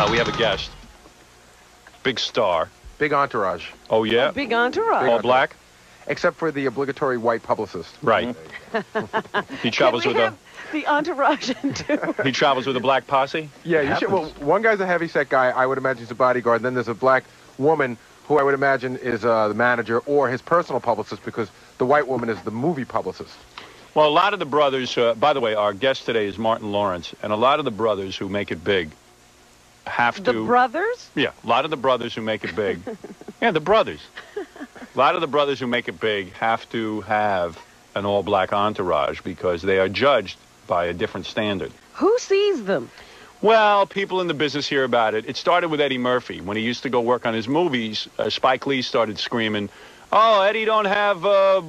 We have a guest. Big star. Big entourage. Oh, yeah? Oh, big entourage. All black? Except for the obligatory white publicist. Right. He travels with a... the entourage into... He travels with a black posse? Yeah, you should. Well, one guy's a heavyset guy. I would imagine he's a bodyguard. And then there's a black woman who I would imagine is the manager or his personal publicist, because the white woman is the movie publicist. Well, a lot of the brothers... by the way, our guest today is Martin Lawrence. And a lot of the brothers who make it big have to... The brothers? Yeah, a lot of the brothers who make it big. Yeah, the brothers. A lot of the brothers who make it big have to have an all-black entourage because they are judged by a different standard. Who sees them? Well, people in the business hear about it. It started with Eddie Murphy. When he used to go work on his movies, Spike Lee started screaming, "Oh, Eddie don't have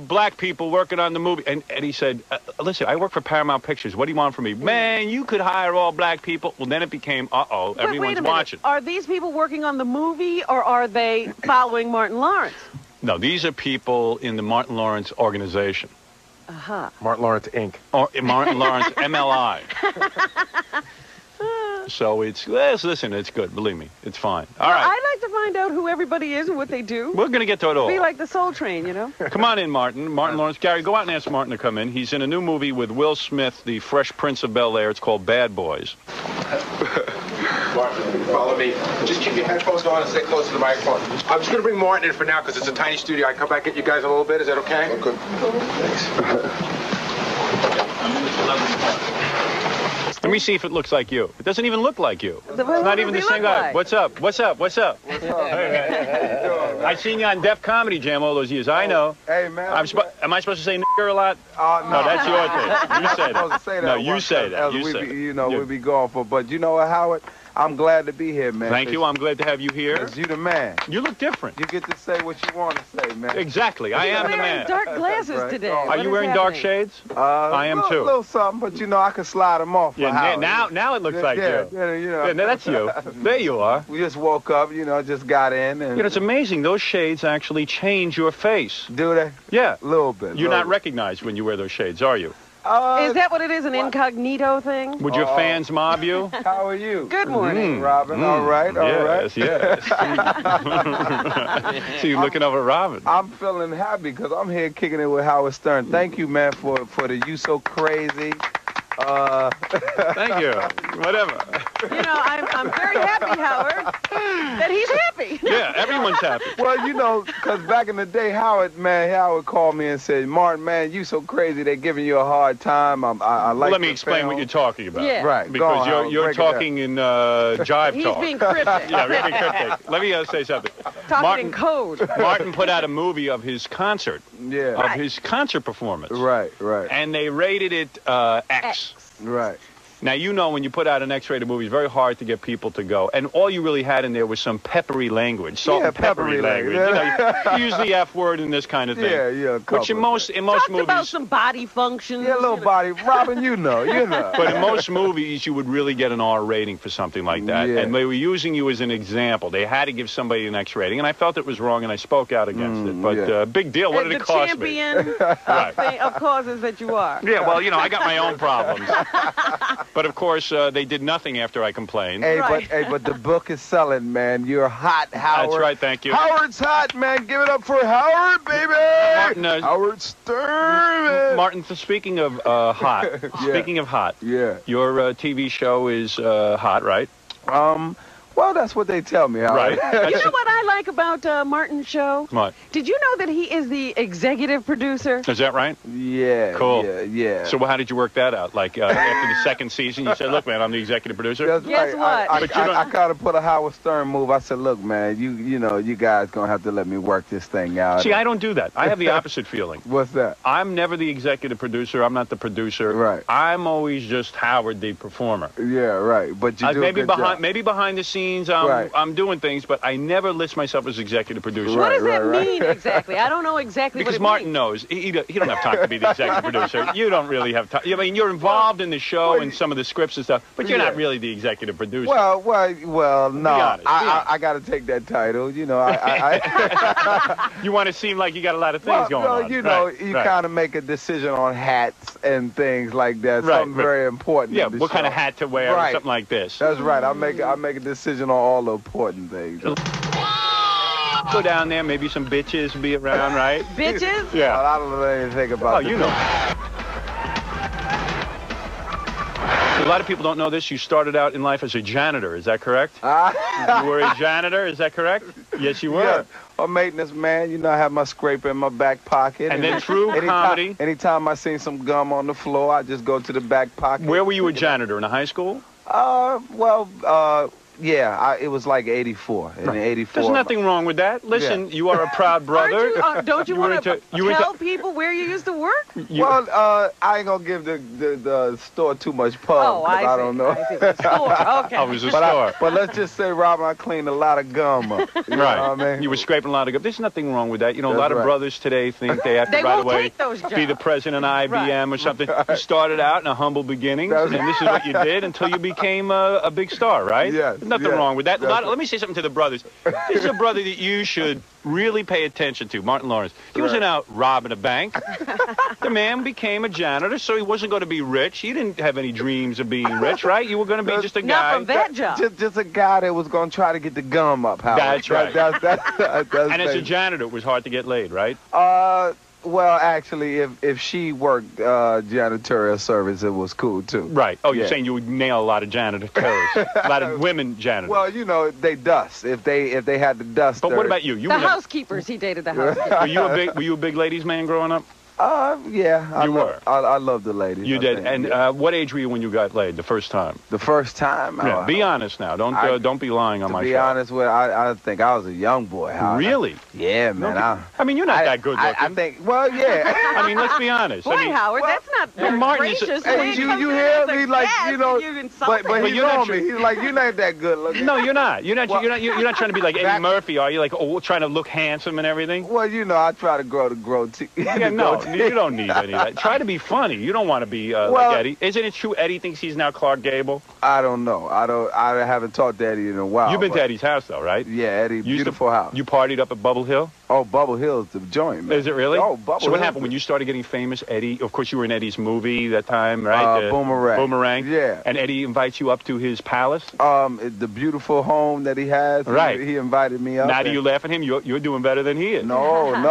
black people working on the movie." And Eddie said, "Listen, I work for Paramount Pictures. What do you want from me?" "Man, you could hire all black people." Well, then it became, uh-oh, everyone's watching. Are these people working on the movie, or are they following Martin Lawrence? No, these are people in the Martin Lawrence organization. Uh-huh. Martin Lawrence, Inc. Or Martin Lawrence, MLI. So it's, listen, it's good. Believe me, it's fine. All right. I'd like to find out who everybody is and what they do. We're going to get to it all. Be like the Soul Train, you know? Come on in, Martin. Martin Lawrence. Gary, go out and ask Martin to come in. He's in a new movie with Will Smith, the Fresh Prince of Bel-Air. It's called Bad Boys. Martin, follow me. Just keep your headphones on and stay close to the microphone. I'm just going to bring Martin in for now because it's a tiny studio. I can come back and get you guys in a little bit. Is that okay? Okay. Thanks. Let me see if it looks like you. It doesn't even look like you. It's What not does even he the same look guy. like? What's up? What's up? What's up? What's up, man? I seen you on Def Comedy Jam all those years. I know. Hey, man. Am I supposed to say nigger a lot? No, that's your thing. You say supposed to say that. that. No, you say that. You say that. We be going for. But you know what, Howard? I'm glad to be here, man. Thank you. I'm glad to have you here. Because you the man. You look different. You get to say what you want to say, man. Exactly. I am the You're wearing man. dark glasses Right. today. Are Are you wearing dark shades? I am too. A little something, but you know I can slide them off. Yeah. Now it looks like you. Yeah, you know. Yeah, that's you. There you are. We just woke up, you know, just got in. And You know, it's amazing. Those shades actually change your face. do they? Yeah. A little bit. You're not recognized when you wear those shades, are you? Is that what it is, an incognito thing? Would your fans mob you? How are you? Good morning. Robin, all right, all right. Yes. So you're looking over Robin. I'm feeling happy because I'm here kicking it with Howard Stern. Thank you, man, for the You So Crazy. Thank you. Whatever. You know, I'm very happy, Howard, that he's happy. Yeah, everyone's happy. Well, you know, because back in the day, Howard called me and said, "Martin, man, you so crazy. They're giving you a hard time. I like." Let me explain what you're talking about. Yeah. Right. Because Go on, you're break it down. talking in jive He's talk. being cryptic. Yeah, we're being cryptic. Let me say something. Talking in code. Martin put out a movie of his concert, Yeah. of his concert performance. Right. And they rated it X. Right. Now, you know, when you put out an X-rated movie, it's very hard to get people to go. And all you really had in there was some peppery language, salt and peppery language. Yeah. You know, use the F word in this kind of thing. Yeah. Which in most Talked movies, about some body functions. Yeah, little body. Robin, you know. but in most movies, you would really get an R rating for something like that. Yeah. And they were using you as an example. They had to give somebody an X rating, and I felt it was wrong, and I spoke out against it. But big deal. What did it cost me? The champion of causes that you are. Yeah, well, you know, I got my own problems. But of course, they did nothing after I complained. Hey, Right. but the book is selling, man. You're hot, Howard. That's right, thank you. Howard's hot, man. Give it up for Howard, baby. Martin, Howard Stern, man. Martin, speaking of hot, speaking of hot, Yeah. your TV show is hot, right? Well, that's what they tell me, Howard. Right. You know what I like about Martin's show? What? Did you know that he is the executive producer? Is that right? Yeah. Cool. Yeah. So how did you work that out? Like after the second season, you said, "Look, man, I'm the executive producer." That's Guess right. what? I kind of put a Howard Stern move. I said, "Look, man, you know, you guys gonna have to let me work this thing out." See, I don't do that. I have the opposite feeling. What's that? I'm never the executive producer. I'm not the producer. Right. I'm always just Howard, the performer. Yeah, right. But you do Maybe a good job. maybe behind the scenes, Right. I'm doing things, but I never list myself as executive producer. What does that right. mean exactly? I don't know exactly Because what it Martin means. knows he don't have time to be the executive producer. You don't really have time. I mean, you're involved in the show and some of the scripts and stuff, but you're not really the executive producer. Well, no. honest, be honest. I got to take that title. You know, You want to seem like you got a lot of things going on. You know, Right, you right. kind of make a decision on hats and things like that. Right, Something right. very important. Yeah, in the what kind of show. hat to wear or Right. something like this. That's right. I make a decision decision on all the important things. Go down there, maybe some bitches be around, right? Bitches? Yeah. Well, I don't know anything about Oh, you know. A lot of people don't know this. You started out in life as a janitor. Is that correct? You were a janitor. Is that correct? Yes, you were. Yeah. A maintenance man. You know, I have my scraper in my back pocket. And then through comedy. Anytime I see some gum on the floor, I just go to the back pocket. Where were you a janitor? In a high school? Yeah, it was like 84. In 84. There's nothing wrong with that. Listen, you are a proud brother. Don't you want to tell people where you used to work? Well, I ain't gonna give the store too much pub. Oh, I don't know. I see. The store. Okay. I was a store. But let's just say, Robin, I cleaned a lot of gum up. You know what I mean? You were scraping a lot of gum. There's nothing wrong with that. You know, a That's lot of right. brothers today think they have to They right won't away take those be the jobs. president of IBM or something. You started out in a humble beginnings, That's and this is what you did until you became a big star, right? Yes, Nothing yes. wrong with that. That's Let me say something to the brothers. This is a brother that you should really pay attention to, Martin Lawrence. He wasn't out robbing a bank. The man became a janitor, so he wasn't going to be rich. He didn't have any dreams of being rich, right? You were going to be just a Not guy. from that job. Just a guy that was gonna try to get the gum up, Howard. That's right. That's And as a janitor, it was hard to get laid, right? Well, actually, if she worked janitorial service, it was cool too. Right. Oh, you're Yeah. saying you would nail a lot of janitors, a lot of women janitors. Well, you know, they dust if they had to dust. But what about you? You The were, housekeepers. He dated the housekeepers. were you a big ladies man growing up? Yeah. You were. I love the ladies. You I did. think, And yeah. what age were you when you got laid the first time? The first time. Yeah, be honest now. Don't be lying on my To be show. honest with you, I think I was a young boy. Howard. Really? Yeah, man. I mean, you're not that good looking. I think. Well, yeah. I mean, let's be honest. Boy, I mean, Howard, that's not very Martin is- gracious. Hey, when it you comes to hear as a me? Like, guest, you know, you insult but me. he's you're not on me. He's like, you're not that good looking. no, you're not. You're not. Well, you're not trying to be like Eddie back- Murphy, are you? Like, trying to look handsome and everything. Well, you know, I try to grow teeth. Yeah, no, you don't need any of that. Try to be funny. You don't want to be Well- like Eddie. Isn't it true Eddie thinks he's now Clark Gable? I don't know. I haven't talked to Eddie in a while. You've been but- to Eddie's house, though, right? Yeah, Eddie, You used to- beautiful house. You partied up at Bubble Hill? Oh, Bubble Hill's the joint, man. Is it really? Oh, Bubble So what Hill. happened when you started getting famous, Eddie? Of course, you were in Eddie's movie that time, right? Boomerang. Boomerang. Yeah. And Eddie invites you up to his palace? The beautiful home that he has. Right. He invited me up. Now do you laugh at him? You're doing better than he is. No. Right,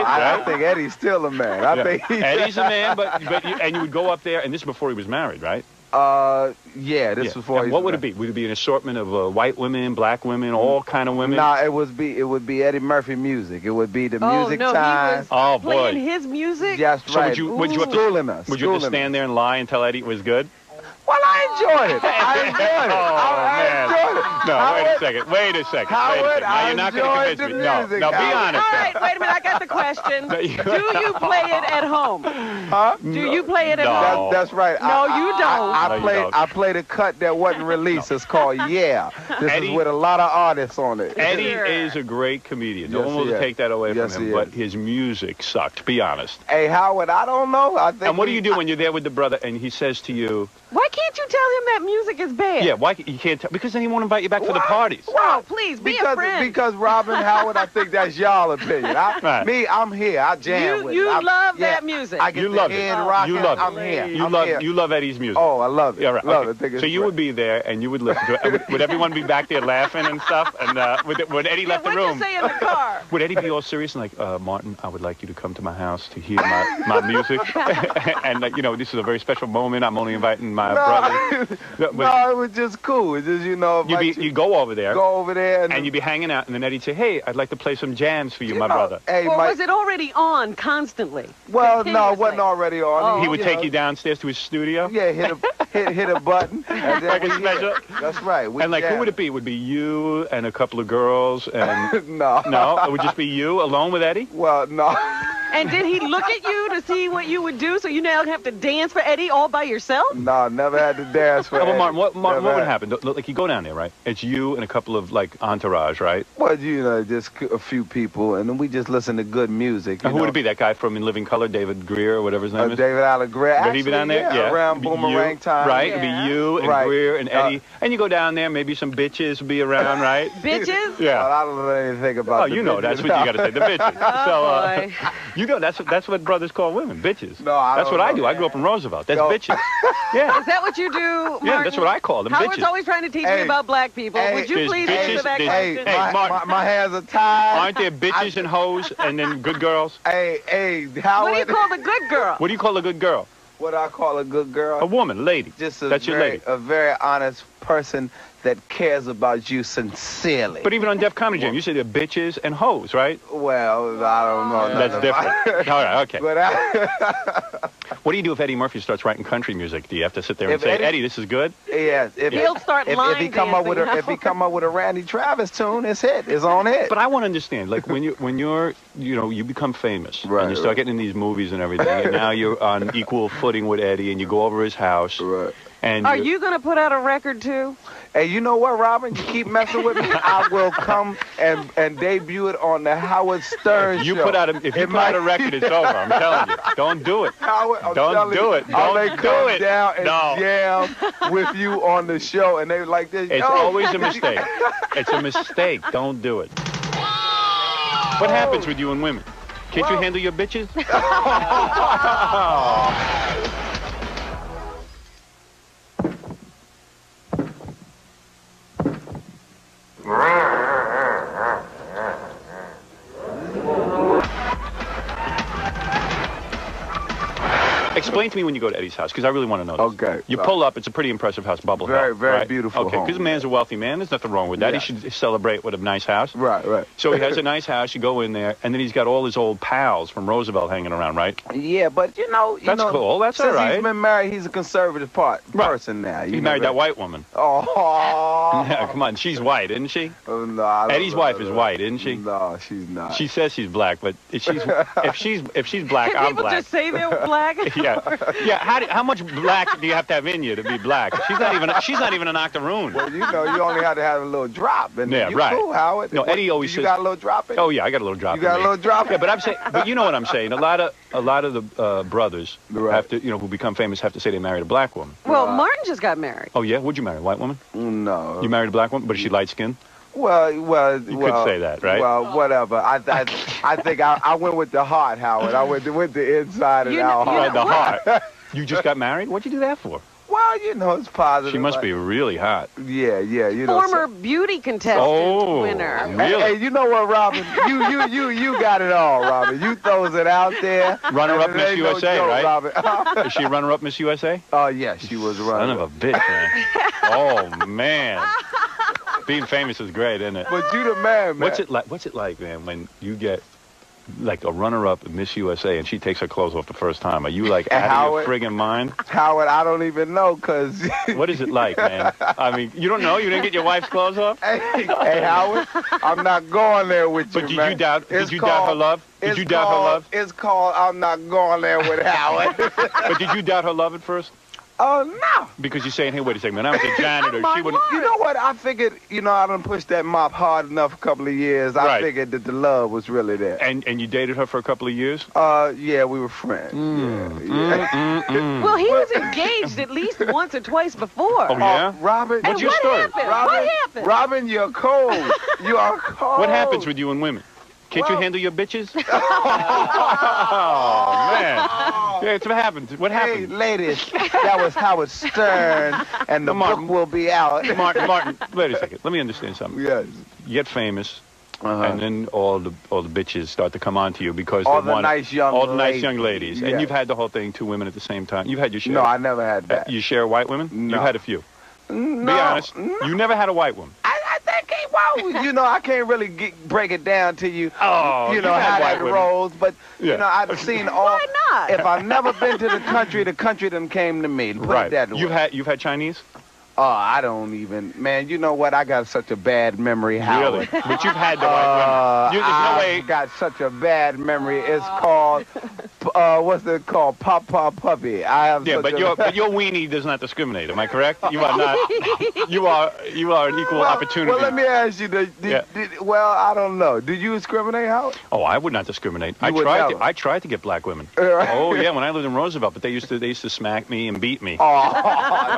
I right. think Eddie's still a man. I Yeah. think he's... Eddie's a man, and you would go up there, and this is before he was married, right? Yeah, this was before. And what would it be? Would it be an assortment of white women, black women, all kind of women? Nah, it would be Eddie Murphy music. It would be the Oh, music no, time. he was Oh, boy. playing his music? That's So right. would you have to, schooling us? would you have to schooling stand there and lie and tell Eddie it was good? Well, I enjoyed it. I enjoyed it. I enjoyed it. No, Howard, wait a second. Wait a second. Howard, Now, you're not going to enjoyed convince me. the No, music, no, be Howard. honest. All right, wait a minute. I got the question. No, Do you play it at home? Huh? Do you play it at No. home? That's right. No, you don't. No, you don't. I played a cut that wasn't released. It's called Yeah. This Eddie- is with a lot of artists on it. Eddie Sure. is a great comedian. Yes, No one will he is. take that away Yes, from he him, but is. his music sucked. Be honest. Hey, Howard, I don't know. I think. And what do you do when you're there with the brother and he says to you, Why can't you tell him that music is bad? yeah, why you can't tell? Because then he won't invite you back for the What? parties. Oh, please, be a friend. Because Robin Howard, I think that's y'all opinion. Right. I'm here. I jam with it. You I'm- love yeah, that music. I get You the love it. head Oh, rocking. You love it. I'm here. You love Eddie's music. Oh, I love it. Yeah, right. Love okay. it. I think it's So you great. would be there and you would listen to it. And would everyone be back there laughing and stuff? And when Eddie left the What'd room, you say in the car? would Eddie be all serious and like, Martin, I would like you to come to my house to hear my music? And this is a very special moment. I'm only inviting my brother. No, it was just cool. It's just, You go over there. go over there And you'd be hanging out, and then Eddie'd say, "Hey, I'd like to play some jams for you, my brother." Hey, Or Mike. was it already on constantly? Well, no, it Continuously? wasn't already on. Oh. He would take you downstairs to his studio. Yeah, hit a button. And then Like a we- special? That's right. We And like, who jammed. would it be? It would be you and a couple of girls, and No. no, it would just be you alone with Eddie. Well, no. And did he look at you to see what you would do so you now have to dance for Eddie all by yourself? No, never had to dance for Oh, well, Eddie. Martin, what Never would had. happen? Like, you go down there, right? It's you and a couple of like entourage, right? Well, just a few people, and then we just listen to good music. Who would it be? That guy from In Living Color, David Greer, or whatever his name is. David Allen Greer. Would he be down there? Yeah, around It'd be Boomerang you, time. Right? Yeah. It'd be you and Right. Greer and Eddie. And you go down there, maybe some bitches be around, right? Bitches? Well, Yeah. I don't know anything about Oh, the you know, bitches. that's what you got to say, the bitches. Oh, So, boy. You know, that's what brothers call women, bitches. No, I That's don't what I know. do. I grew up in Roosevelt. That's Yo. bitches. Yeah. Is that what you do, Martin? Yeah, that's what I call them, Howard's bitches. always trying to teach me Hey. about black people. Hey. Would you There's please bitches, answer that there's- question? Hey, Martin. my hands are tied. Aren't there bitches and hoes and then good girls? Hey, Howard. What do you call the good girl? What do you call a good girl? What I call a good girl? A woman, a lady. Just a That's your very, lady. a very honest person that cares about you sincerely. But even on Def Comedy Jam, you say they're bitches and hoes, right? Well, I don't know. That's nothing different. about it. All right, okay. But What do you do if Eddie Murphy starts writing country music? Do you have to sit there and If say, Eddie- Eddie, this is good? yes, He'll start if line he come up with dancing, if he come up with a Randy Travis tune, it's hit. It's on hit. But I want to understand, like when you become famous Right, and you start right. getting in these movies and everything, and now you're on equal footing with Eddie, and you go over his house, Right. and Are you going to put out a record, too? Hey, you know what, Robin? You keep messing with me, I will come and debut it on the Howard Stern if you show. put out a record, it's over. I'm telling you, don't do it. Howard, I'm Don't telling do you, it. I may Don't do come it. down and No. jam with you on the show, and they like this. It's Yo. always a mistake. It's a mistake. Don't do it. What happens with you and women? Can't you handle your bitches? Explain to me when you go to Eddie's house, because I really want to know this. Okay. You pull up. It's a pretty impressive house, Bubble Hill. Very, very right? beautiful Okay, home. because the man's a wealthy man. There's nothing wrong with that. Yeah. He should celebrate with a nice house. Right. So he has a nice house. You go in there, and then he's got all his old pals from Roosevelt hanging around, right? Yeah, but you know, That's cool. That's since all right. he's been married, he's a conservative person now. He married that white woman. Oh. Yeah, come on. She's white, isn't she? Oh, no, I don't Eddie's know wife that. is white, isn't she? No, she's not. She says she's black, but if she's black, Can I'm people black. just say they're black? Yeah. How much black do you have to have in you to be black? She's not even an octoroon. Well, you know, you only have to have a little drop. And Yeah, you right. Cool, Howard. No, Eddie always you says. got a little drop in? Oh yeah, I got a little drop. You got in a me. little drop? Yeah, but I'm saying, but you know what I'm saying. A lot of the brothers Right. have to, who become famous, have to say they married a black woman. Well, Martin just got married. Oh yeah, would you marry a white woman? No. You married a black woman, but is she light skinned? Well, You could say that, right? Well, whatever. I think I went with the heart, Howard. I went with the inside and You know- out you heart. know- The heart. You just got married? What'd you do that for? Well, you know, it's positive. She must be really hot. Yeah, you know. Former beauty contestant winner. Really? Hey, you know what, Robin? You got it all, Robin. You throws it out there. Runner-up and it Miss ain't no USA, joke, right? Robin. Is she runner-up Miss USA? Oh yeah, she was running. Son of a bitch, man. Oh man. Being famous is great, isn't it? But you the man, man. What's it like, man, when you get like a runner-up at Miss USA and she takes her clothes off the first time? Are you like out Howard- of your friggin' mind? Howard, I don't even know, cause What is it like, man? I mean, you don't know? You didn't get your wife's clothes off? hey, Howard, I'm not going there with But you, did man. you doubt? Did It's you doubt her called- love? Did it's you doubt her called- love? It's called I'm not going there with Howard. But did you doubt her love at first? Oh no. Because you're saying, hey, wait a second, man, I was a janitor. She wouldn't. You know what? I figured, I done pushed that mop hard enough a couple of years. I Right. figured that the love was really there. And you dated her for a couple of years? Yeah, we were friends. Yeah. Well, he was engaged at least once or twice before. Oh, yeah? Robin, What's your story? Happened? Robin, What happened? Robin, you're cold. You are cold. What happens with you and women? Can't you Well- handle your bitches? Oh, man. Yeah, it's what happens. What Hey, happened? ladies, that was Howard Stern, and the Martin. book will be out. Martin, wait a second. Let me understand something. Yes. You get famous, Uh-huh. and then all the bitches start to come on to you because All they the want nice young all the nice ladies. young ladies. Yeah. And you've had the whole thing, 2 women at the same time. You've had your share. No, I never had that. You share white women? No. You've had a few. No, Be honest. no. You never had a white woman. I think he won't. I can't really break it down to you. Oh, you know you've had how white that women. rolls, but Yeah. I've seen all. Why not? If I've never been to the country done came to me. Put Right. it that way. You've had Chinese? Oh, I don't even. Man, you know what? I got such a bad memory, Howard. Really? But you've had the white women. There's no way. I've got such a bad memory. It's called what's it called? Pop Puppy. I have. Yeah, such but a- your weenie does not discriminate. Am I correct? You are not. You are an equal opportunity. Well, let me ask you. Well, I don't know. Did you discriminate, Howard? Oh, I would not discriminate. You would never. I tried to get black women. Right. Oh yeah, when I lived in Roosevelt, but they used to smack me and beat me. Oh.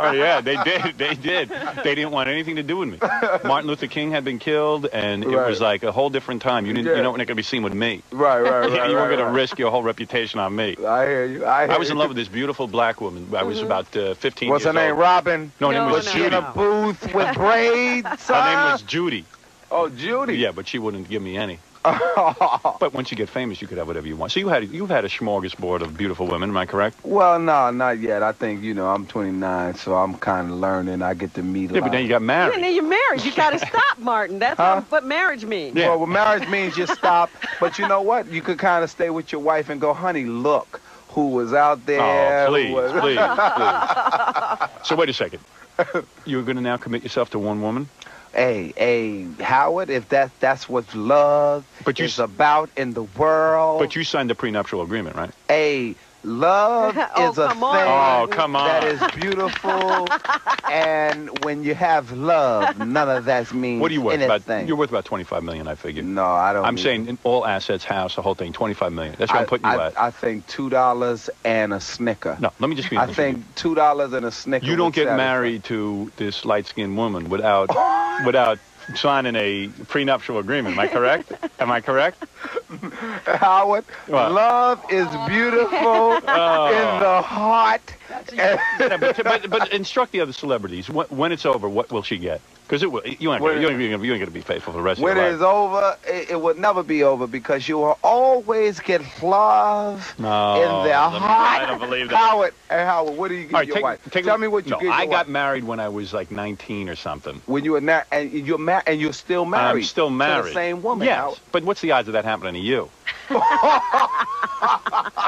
Oh yeah, they did. They did. They didn't want anything to do with me. Martin Luther King had been killed, and it was like a whole different time. You weren't going to be seen with me. Right. You weren't going to risk your whole reputation on me. I hear you. I was in love with this beautiful black woman. I was about 15 What's years her name? old. Robin? No, her name was Was she Judy. in a booth with braids? Her name was Judy. Oh, Judy. Yeah, but she wouldn't give me any. But once you get famous, you could have whatever you want. So you've had a smorgasbord of beautiful women. Am I correct? Well, no, not yet. I think, I'm 29, so I'm kind of learning. I get to meet a Yeah, lot. but then you got married. Yeah, then you're married. You got to stop, Martin. That's what marriage means. Yeah. Well, marriage means you stop. But you know what? You could kind of stay with your wife and go, honey, look who was out there. Oh, please, who was... please. So wait a second. You're going to now commit yourself to one woman? Hey, Howard, if that's what love is about in the world. But you signed a prenuptial agreement, right? Hey, love is a thing Oh, come on. that is beautiful. And when you have love, none of that means What are you worth? anything. You're worth about $25 million, I figured. No, I don't. I'm saying in all assets, house, the whole thing, $25 million. That's what I'm putting you at. I think $2 and a Snicker. No, let me just be I honest with think $2 and a Snicker. you. You don't would get satisfy. married to this light-skinned woman without signing a prenuptial agreement. Am I correct? Am I correct? Howard, What? love is beautiful in the heart. Yeah, but instruct the other celebrities. When it's over, what will she get? Because you ain't going to be faithful for the rest of When your it life. is over, it will never be over because you will always get love No, in their heart. I don't believe that. Howard, what do you give All right, your wife? Tell me what you give your I wife. got married when I was like 19 or something. When you were and you're still married. I'm still married. To the same woman. Yes, Howard. but what's the odds of that happening to you?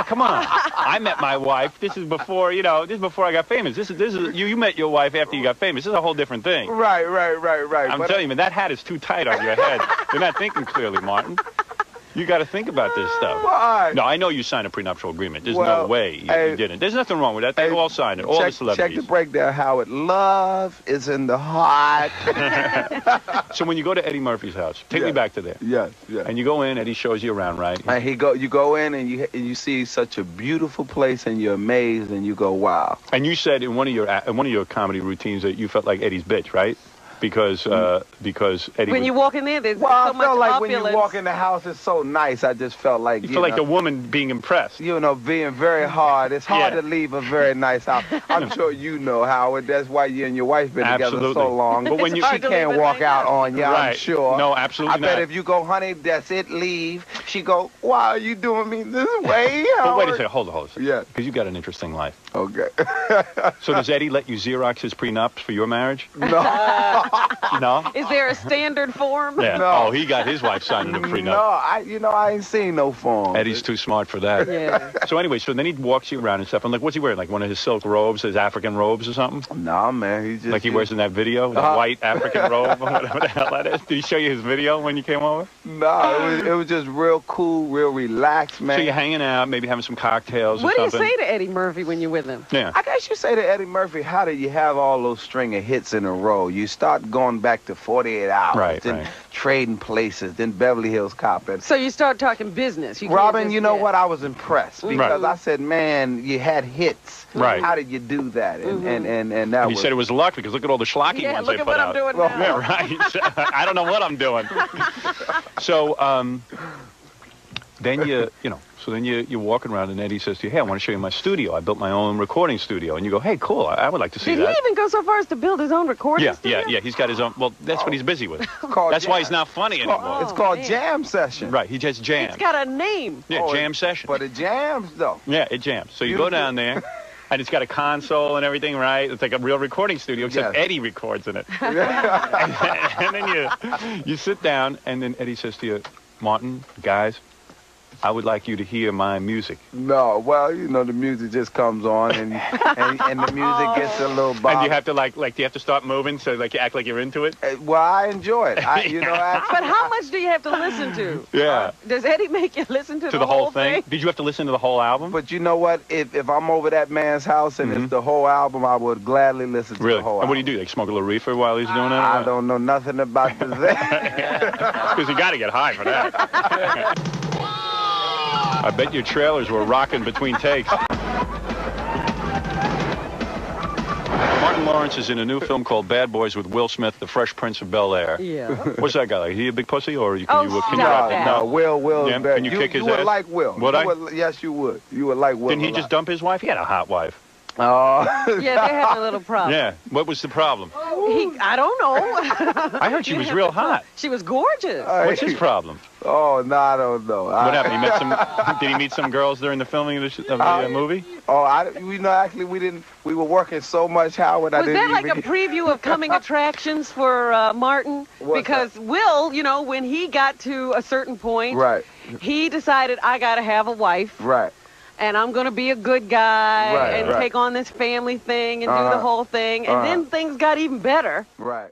Come on. I met my wife. This is before, this is before I got famous. This is you met your wife after you got famous. This is a whole different thing. Right. I'm telling you, man, that hat is too tight on your head. You're not thinking clearly, Martin. You got to think about this stuff. Why? No, I know you signed a prenuptial agreement. There's no Well, way you hey, didn't. There's nothing wrong with that. They all signed it. All the celebrities. Check the breakdown, Howard. Love is in the heart. So when you go to Eddie Murphy's house, take me back to there. Yes. And you go in, Eddie shows you around, right? And you go in and you see such a beautiful place and you're amazed and you go, wow. And you said in one of your comedy routines that you felt like Eddie's bitch, right? Because Eddie. When you walk in there, there's Well, so I much felt like opulence. when you walk in the house, it's so nice. I just felt like you feel like the woman being impressed. being very hard. It's hard Yeah. to leave a very nice house. I'm sure you know, Howard. That's why you and your wife been together Absolutely. so long. But when It's you she hard to can't leave a walk nice out house. on you, I'm Right. sure. No, absolutely I bet not. if you go, honey, that's it, leave. She go, why are you doing me this way, Howard? But wait a second, hold on. Yeah. Because you got an interesting life. Okay. So does Eddie let you Xerox his prenups for your marriage? No. No? Is there a standard form? Yeah. No. Oh, he got his wife signing a prenup. No, I ain't seen no form. Eddie's too smart for that. Yeah. So anyway, so then he walks you around and stuff. I'm like, what's he wearing? Like one of his silk robes, his African robes or something? Nah, man, he just Like he wears in that video, the white African robe or whatever the hell that is. Did he show you his video when you came over? Nah, it was just real cool, real relaxed, man. So you're hanging out, maybe having some cocktails What or do you something. say to Eddie Murphy when you're with him? Yeah. I guess you say to Eddie Murphy, how did you have all those string of hits in a row? You start going back to 48 Hours, Right, then right. Trading Places, then Beverly Hills Cop. And So you start talking business. You can't Robin, just you know get- what? I was impressed because I said, man, you had hits. Right. How did you do that? And that And was... you said it was luck because look at all the schlocky Yeah, ones look they at put what out. I'm doing now. Yeah, right. I don't know what I'm doing. So, then you're walking around and Eddie says to you, hey, I want to show you my studio. I built my own recording studio. And you go, hey, cool. I would like to see Did that. he even go so far as to build his own recording Yeah, studio? yeah. He's got his own. Well, that's what he's busy with. called That's why Jam. he's not funny anymore. It's called man. Jam Session. Right. He just jams. It's got a name. Yeah, Oh, jam session. But it jams, though. Yeah, it jams. So you go Beautiful. down there. And it's got a console and everything, right? It's like a real recording studio, except Yes. Eddie records in it. And then you sit down, and then Eddie says to you, Martin, guys, I would like you to hear my music. No, well, you know, the music just comes on, and the music gets a little bob. And you have to like do you have to start moving so like you act like you're into it? Well, I enjoy it. You know, But how much do you have to listen to? Yeah. Does Eddie make you listen to the whole thing? Did you have to listen to the whole album? But you know what? If I'm over that man's house and it's the whole album, I would gladly listen to Really? the whole And what do album. you do? Like smoke a little reefer while he's doing that? I don't know nothing about that. Because you got to get high for that. I bet your trailers were rocking between takes. Martin Lawrence is in a new film called Bad Boys with Will Smith, The Fresh Prince of Bel-Air. Yeah. What's that guy like? Is he a big pussy, or can Oh, you stop rap that. it? Will. Yeah, Better. can you kick his You would ass? like Will. Would I? Yes, you would. You would like Will. Didn't he just dump his wife? He had a hot wife. Oh. Yeah, they're having a little problem. Yeah. What was the problem? I don't know. I heard she was real hot. She was gorgeous. What's his problem? Oh, no, I don't know. What happened? He met some. Did he meet some girls during the filming of the movie? Oh, you know, actually, we didn't. We were working so much, Howard. Was that like a preview of coming attractions for Martin? Because Will, you know, when he got to a certain point, Right. he decided, I got to have a wife. Right. And I'm going to be a good guy and take on this family thing and do the whole thing. And then things got even better. Right.